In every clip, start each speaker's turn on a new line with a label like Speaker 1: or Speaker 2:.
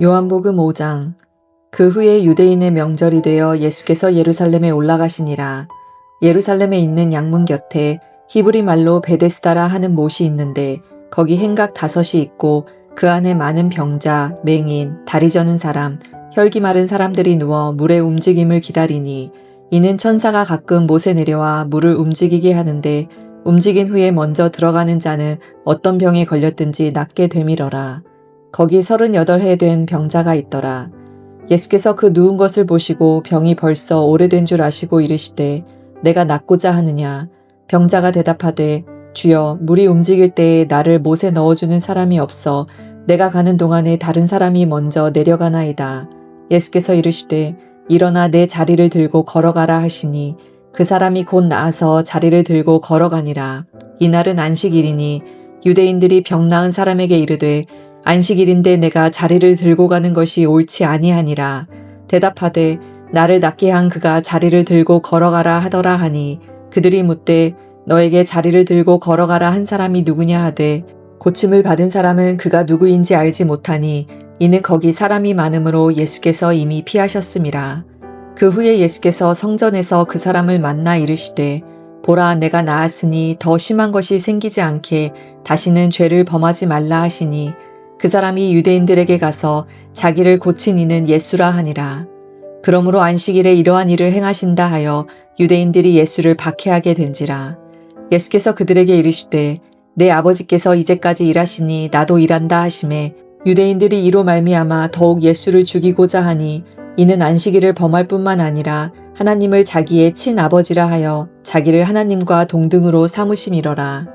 Speaker 1: 요한복음 5장. 그 후에 유대인의 명절이 되어 예수께서 예루살렘에 올라가시니라. 예루살렘에 있는 양문 곁에 히브리 말로 베데스다라 하는 못이 있는데 거기 행각 5이 있고 그 안에 많은 병자, 맹인, 다리 저는 사람, 혈기 마른 사람들이 누워 물의 움직임을 기다리니 이는 천사가 가끔 못에 내려와 물을 움직이게 하는데 움직인 후에 먼저 들어가는 자는 어떤 병에 걸렸든지 낫게 되밀어라. 거기 38해 된 병자가 있더라. 예수께서 그 누운 것을 보시고 병이 벌써 오래된 줄 아시고 이르시되 내가 낫고자 하느냐. 병자가 대답하되 주여 물이 움직일 때에 나를 못에 넣어주는 사람이 없어 내가 가는 동안에 다른 사람이 먼저 내려가나이다. 예수께서 이르시되 일어나 내 자리를 들고 걸어가라 하시니 그 사람이 곧 나아서 자리를 들고 걸어가니라. 이날은 안식일이니 유대인들이 병 나은 사람에게 이르되 안식일인데 내가 자리를 들고 가는 것이 옳지 아니하니라. 대답하되 나를 낫게 한 그가 자리를 들고 걸어가라 하더라 하니 그들이 묻되 너에게 자리를 들고 걸어가라 한 사람이 누구냐 하되 고침을 받은 사람은 그가 누구인지 알지 못하니 이는 거기 사람이 많음으로 예수께서 이미 피하셨음이라. 그 후에 예수께서 성전에서 그 사람을 만나 이르시되 보라 내가 나았으니 더 심한 것이 생기지 않게 다시는 죄를 범하지 말라 하시니 그 사람이 유대인들에게 가서 자기를 고친 이는 예수라 하니라. 그러므로 안식일에 이러한 일을 행하신다 하여 유대인들이 예수를 박해하게 된지라. 예수께서 그들에게 이르시되 내 아버지께서 이제까지 일하시니 나도 일한다 하시매 유대인들이 이로 말미암아 더욱 예수를 죽이고자 하니 이는 안식일을 범할 뿐만 아니라 하나님을 자기의 친아버지라 하여 자기를 하나님과 동등으로 삼으심이러라.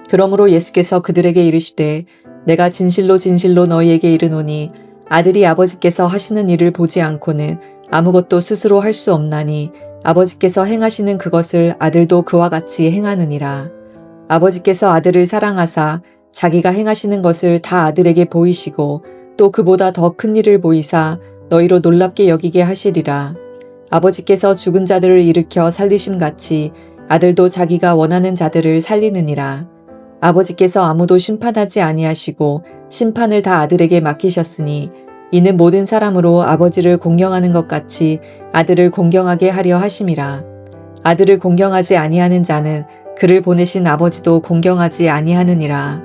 Speaker 1: 그러므로 예수께서 그들에게 이르시되 내가 진실로 진실로 너희에게 이르노니 아들이 아버지께서 하시는 일을 보지 않고는 아무것도 스스로 할 수 없나니 아버지께서 행하시는 그것을 아들도 그와 같이 행하느니라. 아버지께서 아들을 사랑하사 자기가 행하시는 것을 다 아들에게 보이시고 또 그보다 더 큰 일을 보이사 너희로 놀랍게 여기게 하시리라. 아버지께서 죽은 자들을 일으켜 살리심같이 아들도 자기가 원하는 자들을 살리느니라. 아버지께서 아무도 심판하지 아니하시고 심판을 다 아들에게 맡기셨으니 이는 모든 사람으로 아버지를 공경하는 것 같이 아들을 공경하게 하려 하심이라. 아들을 공경하지 아니하는 자는 그를 보내신 아버지도 공경하지 아니하느니라.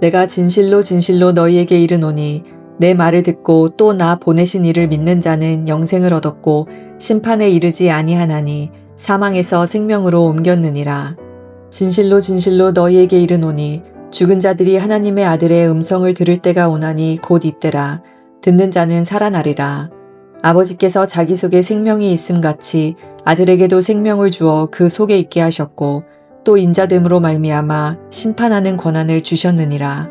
Speaker 1: 내가 진실로 진실로 너희에게 이르노니 내 말을 듣고 또 나 보내신 이를 믿는 자는 영생을 얻었고 심판에 이르지 아니하나니 사망에서 생명으로 옮겼느니라. 진실로 진실로 너희에게 이르노니 죽은 자들이 하나님의 아들의 음성을 들을 때가 오나니 곧 이때라. 듣는 자는 살아나리라. 아버지께서 자기 속에 생명이 있음같이 아들에게도 생명을 주어 그 속에 있게 하셨고 또 인자됨으로 말미암아 심판하는 권한을 주셨느니라.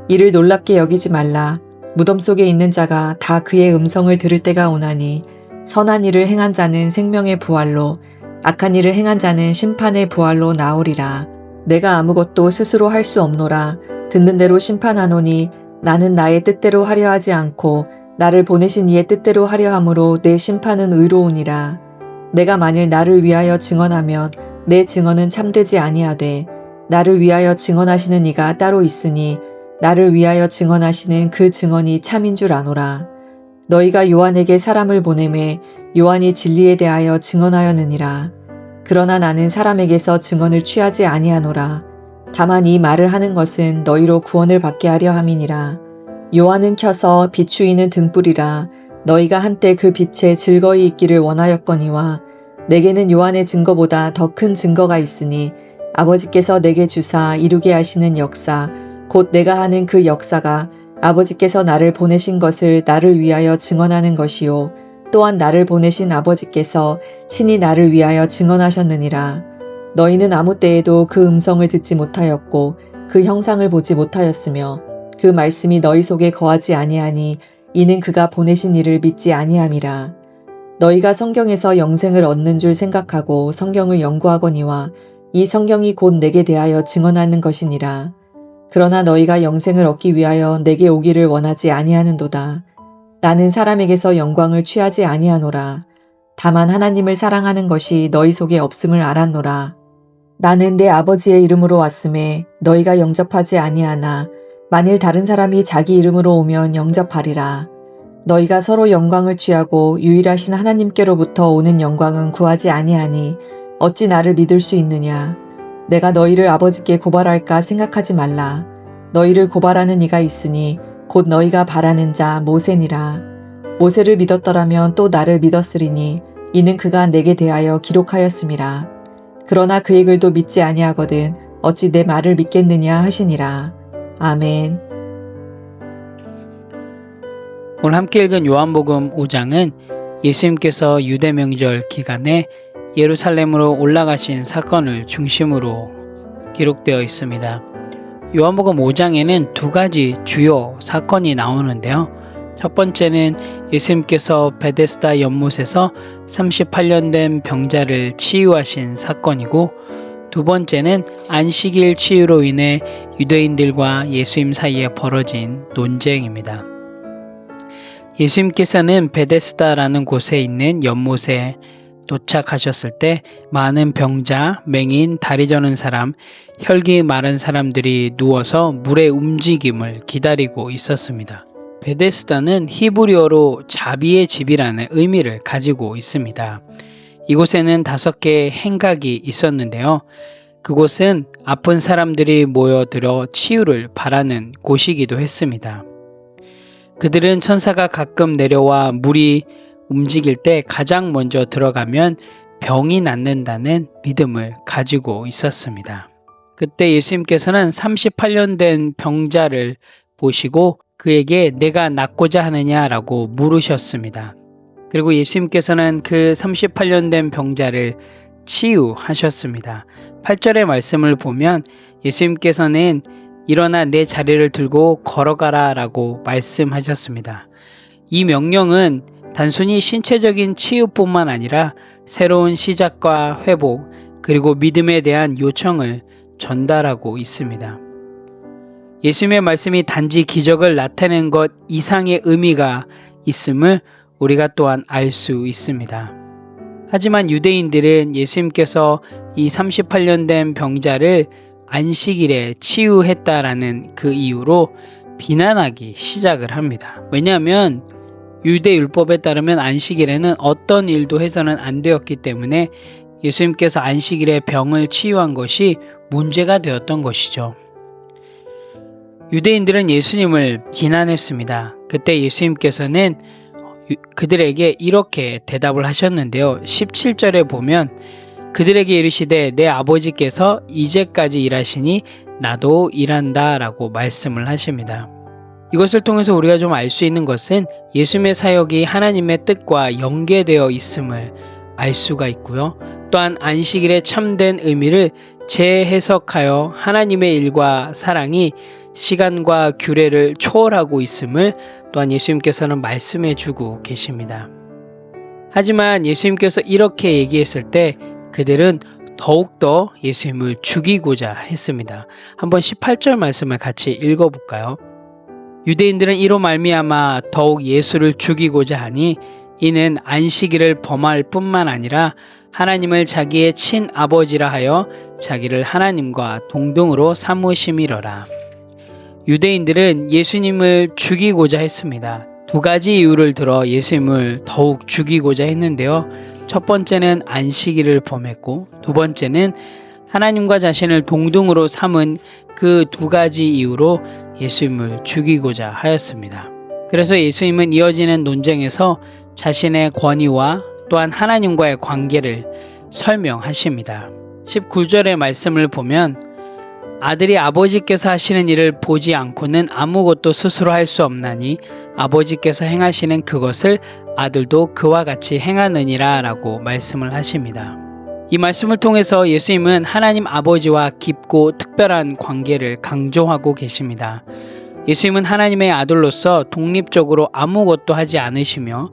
Speaker 1: 이를 놀랍게 여기지 말라. 무덤 속에 있는 자가 다 그의 음성을 들을 때가 오나니 선한 일을 행한 자는 생명의 부활로 악한 일을 행한 자는 심판의 부활로 나오리라. 내가 아무것도 스스로 할 수 없노라. 듣는 대로 심판하노니 나는 나의 뜻대로 하려 하지 않고 나를 보내신 이의 뜻대로 하려 함으로 내 심판은 의로우니라. 내가 만일 나를 위하여 증언하면 내 증언은 참되지 아니하되 나를 위하여 증언하시는 이가 따로 있으니 나를 위하여 증언하시는 그 증언이 참인 줄 아노라. 너희가 요한에게 사람을 보내매 요한이 진리에 대하여 증언하였느니라. 그러나 나는 사람에게서 증언을 취하지 아니하노라. 다만 이 말을 하는 것은 너희로 구원을 받게 하려 함이니라. 요한은 켜서 비추이는 등불이라. 너희가 한때 그 빛에 즐거이 있기를 원하였거니와 내게는 요한의 증거보다 더 큰 증거가 있으니 아버지께서 내게 주사 이루게 하시는 역사 곧 내가 하는 그 역사가 아버지께서 나를 보내신 것을 나를 위하여 증언하는 것이요 또한 나를 보내신 아버지께서 친히 나를 위하여 증언하셨느니라. 너희는 아무 때에도 그 음성을 듣지 못하였고 그 형상을 보지 못하였으며 그 말씀이 너희 속에 거하지 아니하니 이는 그가 보내신 이를 믿지 아니함이라. 너희가 성경에서 영생을 얻는 줄 생각하고 성경을 연구하거니와 이 성경이 곧 내게 대하여 증언하는 것이니라. 그러나 너희가 영생을 얻기 위하여 내게 오기를 원하지 아니하는도다. 나는 사람에게서 영광을 취하지 아니하노라. 다만 하나님을 사랑하는 것이 너희 속에 없음을 알았노라. 나는 내 아버지의 이름으로 왔음에 너희가 영접하지 아니하나 만일 다른 사람이 자기 이름으로 오면 영접하리라. 너희가 서로 영광을 취하고 유일하신 하나님께로부터 오는 영광은 구하지 아니하니 어찌 나를 믿을 수 있느냐. 내가 너희를 아버지께 고발할까 생각하지 말라. 너희를 고발하는 이가 있으니 곧 너희가 바라는 자 모세니라. 모세를 믿었더라면 또 나를 믿었으리니 이는 그가 내게 대하여 기록하였음이라. 그러나 그의 글도 믿지 아니하거든 어찌 내 말을 믿겠느냐 하시니라. 아멘.
Speaker 2: 오늘 함께 읽은 요한복음 5장은 예수님께서 유대 명절 기간에 예루살렘으로 올라가신 사건을 중심으로 기록되어 있습니다. 요한복음 5장에는 두 가지 주요 사건이 나오는데요. 첫 번째는 예수님께서 베데스다 연못에서 38년 된 병자를 치유하신 사건이고, 두 번째는 안식일 치유로 인해 유대인들과 예수님 사이에 벌어진 논쟁입니다. 예수님께서는 베데스다라는 곳에 있는 연못에 도착하셨을 때 많은 병자, 맹인, 다리 저는 사람, 혈기 마른 사람들이 누워서 물의 움직임을 기다리고 있었습니다. 베데스다는 히브리어로 자비의 집이라는 의미를 가지고 있습니다. 이곳에는 5개의 행각이 있었는데요. 그곳은 아픈 사람들이 모여들어 치유를 바라는 곳이기도 했습니다. 그들은 천사가 가끔 내려와 물이 움직일 때 가장 먼저 들어가면 병이 낫는다는 믿음을 가지고 있었습니다. 그때 예수님께서는 38년 된 병자를 보시고 그에게 내가 낫고자 하느냐라고 물으셨습니다. 그리고 예수님께서는 그 38년 된 병자를 치유하셨습니다. 8절의 말씀을 보면 예수님께서는 일어나 내 자리를 들고 걸어가라 라고 말씀하셨습니다. 이 명령은 단순히 신체적인 치유뿐만 아니라 새로운 시작과 회복, 그리고 믿음에 대한 요청을 전달하고 있습니다. 예수님의 말씀이 단지 기적을 나타낸 것 이상의 의미가 있음을 우리가 또한 알 수 있습니다. 하지만 유대인들은 예수님께서 이 38년 된 병자를 안식일에 치유했다라는 그 이유로 비난하기 시작을 합니다. 왜냐하면 유대 율법에 따르면 안식일에는 어떤 일도 해서는 안 되었기 때문에 예수님께서 안식일에 병을 치유한 것이 문제가 되었던 것이죠. 유대인들은 예수님을 비난했습니다. 그때 예수님께서는 그들에게 이렇게 대답을 하셨는데요. 17절에 보면 그들에게 이르시되 내 아버지께서 이제까지 일하시니 나도 일한다 라고 말씀을 하십니다. 이것을 통해서 우리가 좀 알 수 있는 것은 예수님의 사역이 하나님의 뜻과 연계되어 있음을 알 수가 있고요. 또한 안식일의 참된 의미를 재해석하여 하나님의 일과 사랑이 시간과 규례를 초월하고 있음을 또한 예수님께서는 말씀해 주고 계십니다. 하지만 예수님께서 이렇게 얘기했을 때 그들은 더욱더 예수님을 죽이고자 했습니다. 한번 18절 말씀을 같이 읽어볼까요? 유대인들은 이로 말미암아 더욱 예수를 죽이고자 하니 이는 안식일을 범할 뿐만 아니라 하나님을 자기의 친아버지라 하여 자기를 하나님과 동등으로 삼으심이러라. 유대인들은 예수님을 죽이고자 했습니다. 두 가지 이유를 들어 예수님을 더욱 죽이고자 했는데요. 첫 번째는 안식일을 범했고 두 번째는 하나님과 자신을 동등으로 삼은 그 두 가지 이유로 예수님을 죽이고자 하였습니다. 그래서 예수님은 이어지는 논쟁에서 자신의 권위와 또한 하나님과의 관계를 설명하십니다. 19절의 말씀을 보면 아들이 아버지께서 하시는 일을 보지 않고는 아무것도 스스로 할 수 없나니 아버지께서 행하시는 그것을 아들도 그와 같이 행하느니라 라고 말씀을 하십니다. 이 말씀을 통해서 예수님은 하나님 아버지와 깊고 특별한 관계를 강조하고 계십니다. 예수님은 하나님의 아들로서 독립적으로 아무것도 하지 않으시며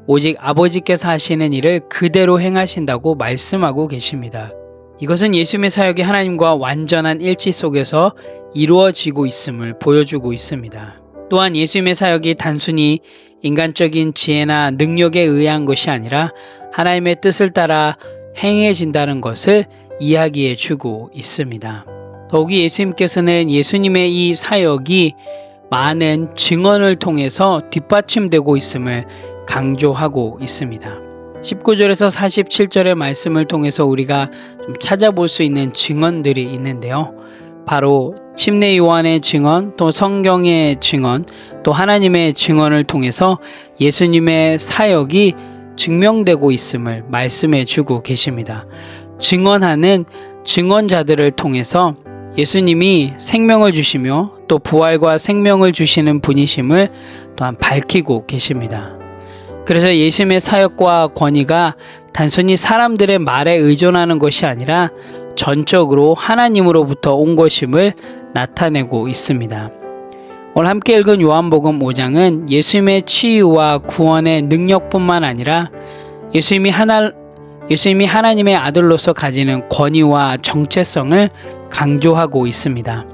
Speaker 2: 오직 아버지께서 하시는 일을 그대로 행하신다고 말씀하고 계십니다. 이것은 예수님의 사역이 하나님과 완전한 일치 속에서 이루어지고 있음을 보여주고 있습니다. 또한 예수님의 사역이 단순히 인간적인 지혜나 능력에 의한 것이 아니라 하나님의 뜻을 따라 행해진다는 것을 이야기해 주고 있습니다. 더욱이 예수님께서는 예수님의 이 사역이 많은 증언을 통해서 뒷받침되고 있음을 강조하고 있습니다. 19절에서 47절의 말씀을 통해서 우리가 좀 찾아볼 수 있는 증언들이 있는데요. 바로 침례 요한의 증언, 또 성경의 증언, 또 하나님의 증언을 통해서 예수님의 사역이 증명되고 있음을 말씀해 주고 계십니다. 증언하는 증언자들을 통해서 예수님이 생명을 주시며 또 부활과 생명을 주시는 분이심을 또한 밝히고 계십니다. 그래서 예수님의 사역과 권위가 단순히 사람들의 말에 의존하는 것이 아니라 전적으로 하나님으로부터 온 것임을 나타내고 있습니다. 오늘 함께 읽은 요한복음 5장은 예수님의 치유와 구원의 능력뿐만 아니라 예수님이 하나님의 아들로서 가지는 권위와 정체성을 강조하고 있습니다.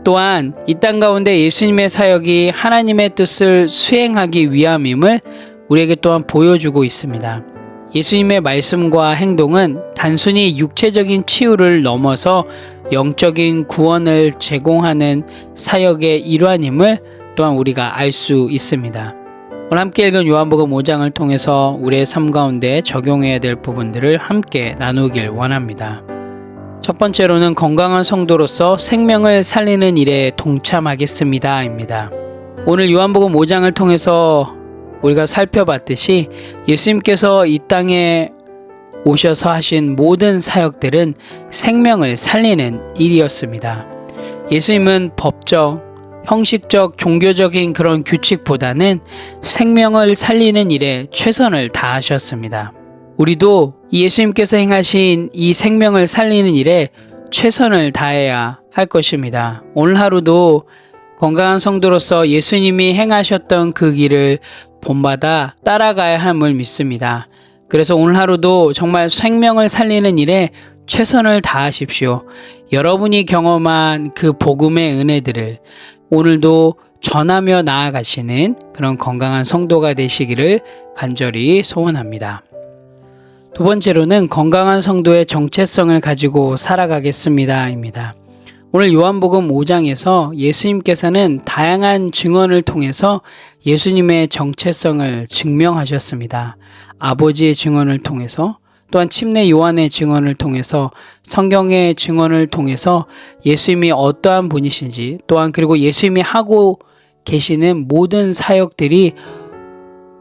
Speaker 2: 또한 이 땅 가운데 예수님의 사역이 하나님의 뜻을 수행하기 위함임을 우리에게 또한 보여주고 있습니다. 예수님의 말씀과 행동은 단순히 육체적인 치유를 넘어서 영적인 구원을 제공하는 사역의 일환임을 또한 우리가 알 수 있습니다. 오늘 함께 읽은 요한복음 5장을 통해서 우리의 삶 가운데 적용해야 될 부분들을 함께 나누길 원합니다. 첫 번째로는 건강한 성도로서 생명을 살리는 일에 동참하겠습니다 입니다. 오늘 요한복음 5장을 통해서 우리가 살펴봤듯이 예수님께서 이 땅에 오셔서 하신 모든 사역들은 생명을 살리는 일이었습니다. 예수님은 법적, 형식적, 종교적인 그런 규칙보다는 생명을 살리는 일에 최선을 다하셨습니다. 우리도 예수님께서 행하신 이 생명을 살리는 일에 최선을 다해야 할 것입니다. 오늘 하루도 건강한 성도로서 예수님이 행하셨던 그 길을 본받아 따라가야 함을 믿습니다. 그래서 오늘 하루도 정말 생명을 살리는 일에 최선을 다하십시오. 여러분이 경험한 그 복음의 은혜들을 오늘도 전하며 나아가시는 그런 건강한 성도가 되시기를 간절히 소원합니다. 두 번째로는 건강한 성도의 정체성을 가지고 살아가겠습니다 입니다. 오늘 요한복음 5장에서 예수님께서는 다양한 증언을 통해서 예수님의 정체성을 증명하셨습니다. 아버지의 증언을 통해서, 또한 침례 요한의 증언을 통해서, 성경의 증언을 통해서 예수님이 어떠한 분이신지, 또한 그리고 예수님이 하고 계시는 모든 사역들이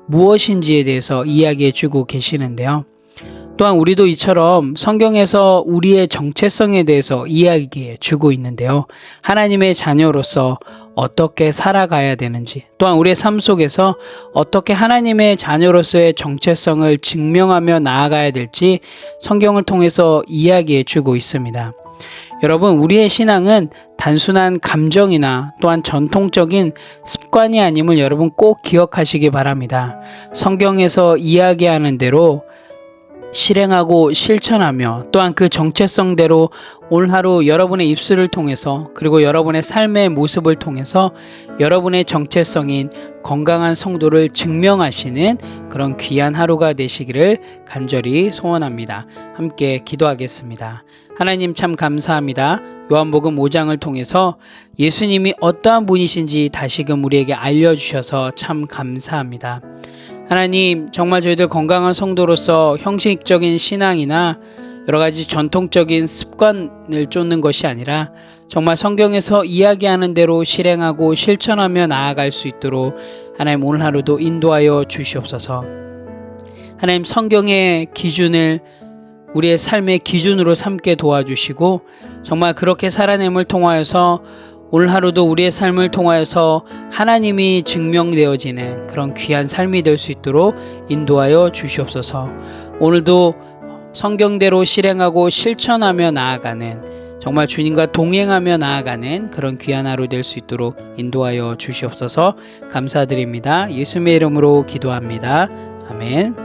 Speaker 2: 무엇인지에 대해서 이야기해 주고 계시는데요. 또한 우리도 이처럼 성경에서 우리의 정체성에 대해서 이야기해 주고 있는데요. 하나님의 자녀로서 어떻게 살아가야 되는지, 또한 우리의 삶 속에서 어떻게 하나님의 자녀로서의 정체성을 증명하며 나아가야 될지 성경을 통해서 이야기해 주고 있습니다. 여러분, 우리의 신앙은 단순한 감정이나 또한 전통적인 습관이 아님을 여러분 꼭 기억하시기 바랍니다. 성경에서 이야기하는 대로 실행하고 실천하며 또한 그 정체성대로 오늘 하루 여러분의 입술을 통해서 그리고 여러분의 삶의 모습을 통해서 여러분의 정체성인 건강한 성도를 증명하시는 그런 귀한 하루가 되시기를 간절히 소원합니다. 함께 기도하겠습니다. 하나님 참 감사합니다. 요한복음 5장을 통해서 예수님이 어떠한 분이신지 다시금 우리에게 알려주셔서 참 감사합니다. 하나님, 정말 저희들 건강한 성도로서 형식적인 신앙이나 여러 가지 전통적인 습관을 쫓는 것이 아니라 정말 성경에서 이야기하는 대로 실행하고 실천하며 나아갈 수 있도록 하나님 오늘 하루도 인도하여 주시옵소서. 하나님, 성경의 기준을 우리의 삶의 기준으로 삼게 도와주시고 정말 그렇게 살아냄을 통하여서 오늘 하루도 우리의 삶을 통하여서 하나님이 증명되어지는 그런 귀한 삶이 될 수 있도록 인도하여 주시옵소서. 오늘도 성경대로 실행하고 실천하며 나아가는 정말 주님과 동행하며 나아가는 그런 귀한 하루 될 수 있도록 인도하여 주시옵소서. 감사드립니다. 예수님의 이름으로 기도합니다. 아멘.